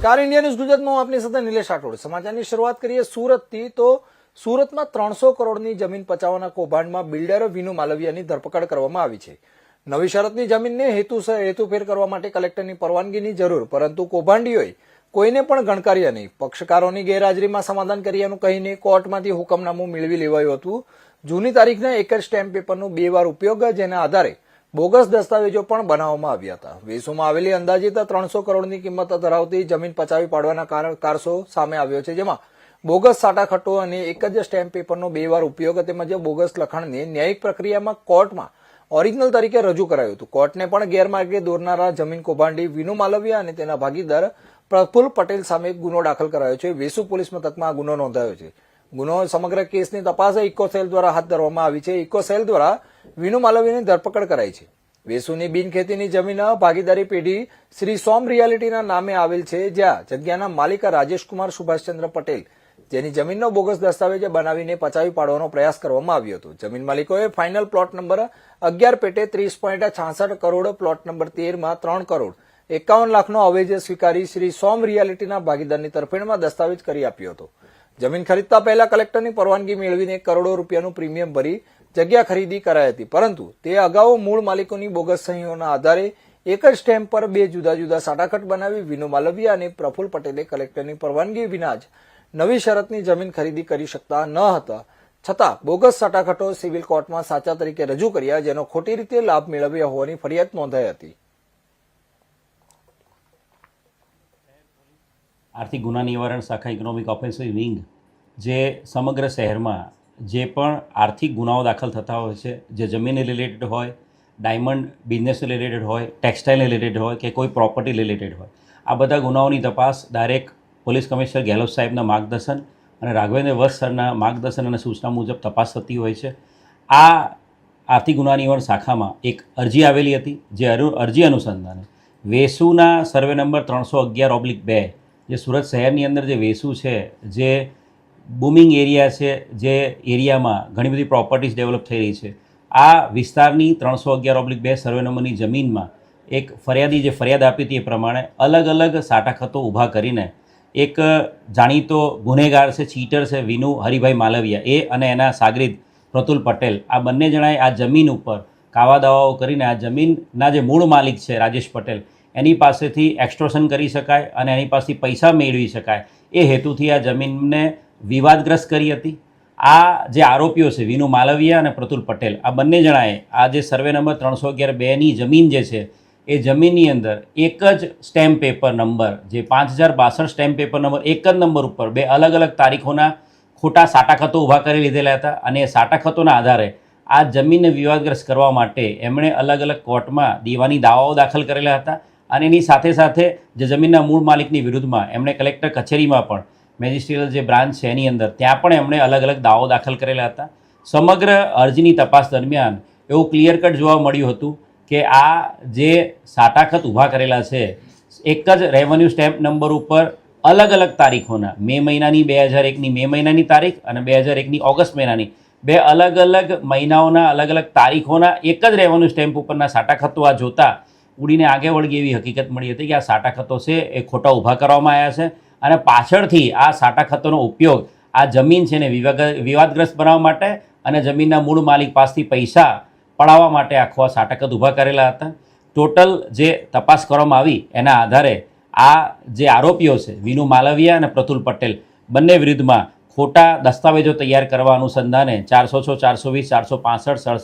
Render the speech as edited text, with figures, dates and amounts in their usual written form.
નમસ્કાર, India news ગુજરાતમાં આપની સાથે નિલેશ રાઠોડ। સમાચારની શરૂઆત કરીએ સુરતથી। તો સુરતમાં 300 કરોડની જમીન પચાવવાના કૌભાંડમાં બિલ્ડર વિનુ માલવિયાની ધરપકડ કરવામાં આવી છે। નવી શરતની જમીનને હેતુફેર કરવા માટે કલેક્ટરની પરવાનગીની જરૂર, પરંતુ કૌભાંડીઓએ કોઈને પણ ગણકાર્યા નહીં। પક્ષકારોની ગેરહાજરીમાં સમાધાન કર્યાનું કહીને કોર્ટમાંથી હુકમનામું મેળવી લેવાયું હતું। જૂની તારીખના એક જ સ્ટેમ્પ પેપરનો 2 વાર ઉપયોગ, જેના આધારે બોગસ દસ્તાવેજો પણ બનાવવામાં આવ્યા હતા। વેસુમાં આવેલી અંદાજિત 300 કરોડની કિંમત ધરાવતી જમીન પચાવી પાડવાના કારસો સામે આવ્યો છે, જેમાં બોગસ સાટાખટ્ટો અને એક જ સ્ટેમ્પ પેપરનો 2 વાર ઉપયોગ તેમજ બોગસ લખાણને ન્યાયિક પ્રક્રિયામાં કોર્ટમાં ઓરિજિનલ તરીકે રજૂ કરાયું હતું। કોર્ટને પણ ગેરમાર્ગે દોરનારા જમીન કૌભાંડી વિનુ માલવિયા અને તેના ભાગીદાર પ્રફુલ્લ પટેલ સામે ગુનો દાખલ કરાયો છે। વેસુ પોલીસ મથકમાં આ ગુનો નોંધાયો છે। સમગ્ર કેસની તપાસ ઇકોસેલ દ્વારા હાથ ધરવામાં આવી છે। ઇકોસેલ દ્વારા વિનુ માલવિયાની ધરપકડ કરાઈ છે। વેસુની બિનખેતીની જમીન ભાગીદારી પેઢી શ્રી સોમ રિયાલિટીના નામે આવેલ છે, જ્યાં જગ્યાના માલિક રાજેશકુમાર સુભાષચંદ્ર પટેલ, જેની જમીનનો બોગસ દસ્તાવેજ બનાવીને પચાવી પાડવાનો પ્રયાસ કરવામાં આવ્યો હતો। જમીન માલિકોએ ફાઇનલ પ્લોટ નંબર 11 પેટે 30.66 કરોડ, પ્લોટ નંબર 13માં 3 કરોડ 51 લાખનો અવેજ સ્વીકારી શ્રી સોમ રિયાલિટીના ભાગીદારની તરફેણમાં દસ્તાવેજ કરી આપ્યો હતો। જમીન ખરીદતા પહેલા કલેક્ટરની પરવાનગી મેળવીને કરોડો રૂપિયાનું પ્રીમિયમ ભરી જગ્યા ખરીદી કરાઈ હતી, પરંતુ તે અગાઉ મૂળ માલિકોની બોગસ સહીઓના આધારે એક જ સ્ટેમ્પ પર 2 જુદા જુદા સાટાખટ બનાવી વિનુ માલવિયા અને પ્રફુલ્લ પટેલે કલેક્ટરની પરવાનગી વિના જ નવી શરતની જમીન ખરીદી કરી શકતા ન હતા, છતાં બોગસ સાટાખટો સિવિલ કોર્ટમાં સાચા તરીકે રજૂ કર્યા, જેનો ખોટી રીતે લાભ મેળવ્યા હોવાની ફરિયાદ નોંધાઈ હતી। આર્થિક ગુના નિવારણ શાખા ઇકોનોમિક ઓફેન્સિવ વિંગ જે સમગ્ર શહેરમાં જે પણ આર્થિક ગુનાઓ દાખલ થતા હોય છે, જે જમીનને રિલેટેડ હોય, ડાયમંડ બિઝનેસને રિલેટેડ હોય, ટેક્સટાઇલને રિલેટેડ હોય કે કોઈ પ્રોપર્ટી રિલેટેડ હોય, આ બધા ગુનાઓની તપાસ ડાયરેક્ટ પોલીસ કમિશનર ગેહલોત સાહેબના માર્ગદર્શન અને રાઘવેન્દ્ર વત્સ સરના માર્ગદર્શન અને સૂચના મુજબ તપાસ થતી હોય છે। આ આર્થિક ગુના નિવારણ શાખામાં એક અરજી આવેલી હતી, જે અરજી અનુસંધાને વેસુના સર્વે નંબર 311/2, જે સુરત શહેરની અંદર જે વેસુ છે, જે બૂમિંગ એરિયા છે, જે એરિયામાં ઘણી બધી પ્રોપર્ટીઝ ડેવલપ થઈ રહી છે, આ વિસ્તારની 311/2 સર્વે નંબરની જમીનમાં એક ફરિયાદી જે ફરિયાદ આપી હતી એ પ્રમાણે અલગ અલગ સાટાખતો ઊભા કરીને એક જાણીતો ગુનેગાર છે, ચીટર છે, વિનુ હરિભાઈ માલવિયા, એ અને એના સાગરીત પ્રફુલ્લ પટેલ, આ બંને જણાએ આ જમીન ઉપર કાવા દાવાઓ કરીને આ જમીનના જે મૂળ માલિક છે રાજેશ પટેલ, એની પાસેથી એક્સટોર્શન કરી શકાય અને એની પાસેથી પૈસા મેળવી શકાય એ હેતુથી આ જમીનને વિવાદગ્રસ્ત કરી હતી। આ જે આરોપીઓ છે વિનુ માલવિયા અને પ્રફુલ્લ પટેલ, આ બંને જણાએ આ જે સર્વે નંબર 311/2ની જમીન જે છે એ જમીનની અંદર એક જ સ્ટેમ્પ પેપર નંબર, જે 5062 સ્ટેમ્પ પેપર નંબર એક જ નંબર ઉપર 2 અલગ અલગ તારીખોના ખોટા સાટાખતો ઊભા કરી લીધેલા હતા, અને એ સાટાખતોના આધારે આ જમીનને વિવાદગ્રસ્ત કરવા માટે એમણે અલગ અલગ કોર્ટમાં દીવાની દાવાઓ દાખલ કરેલા હતા, અને એની સાથે સાથે જે જમીનના મૂળ માલિકની વિરુદ્ધમાં એમણે કલેક્ટર કચેરીમાં પણ મેજિસ્ટ્રિયલ જે બ્રાન્ચ છે એની અંદર ત્યાં પણ એમણે અલગ અલગ દાવો દાખલ કરેલા હતા। સમગ્ર અરજીની તપાસ દરમિયાન એવું ક્લિયર કટ જોવા મળ્યું હતું કે આ જે સાટાખત ઊભા કરેલા છે એક જ રેવન્યુ સ્ટેમ્પ નંબર ઉપર અલગ અલગ તારીખોના, મે મહિનાની 2001ની મે મહિનાની તારીખ અને 2001ની ઓગસ્ટ મહિનાની 2 અલગ અલગ મહિનાઓના અલગ અલગ તારીખોના એક જ રેવન્યુ સ્ટેમ્પ ઉપરના સાટાખતો આ જોતા ઉડીને આગે વળગી એવી હકીકત મળી હતી કે આ સાટાખતો છે એ ખોટા ઊભા કરવામાં આવ્યા છે, અને પાછળથી આ સાટાખતોનો ઉપયોગ આ જમીન છે ને વિવાદગ્રસ્ત બનાવવા માટે અને જમીનના મૂળ માલિક પાસેથી પૈસા પડાવવા માટે આખો આ સાટાખત ઊભા કરેલા હતા। ટોટલ જે તપાસ કરવામાં આવી એના આધારે આ જે આરોપીઓ છે વિનુ માલવિયા અને પ્રફુલ્લ પટેલ, બંને વિરુદ્ધમાં ખોટા દસ્તાવેજો તૈયાર કરવા અનુસંધાને 406, 420, 465,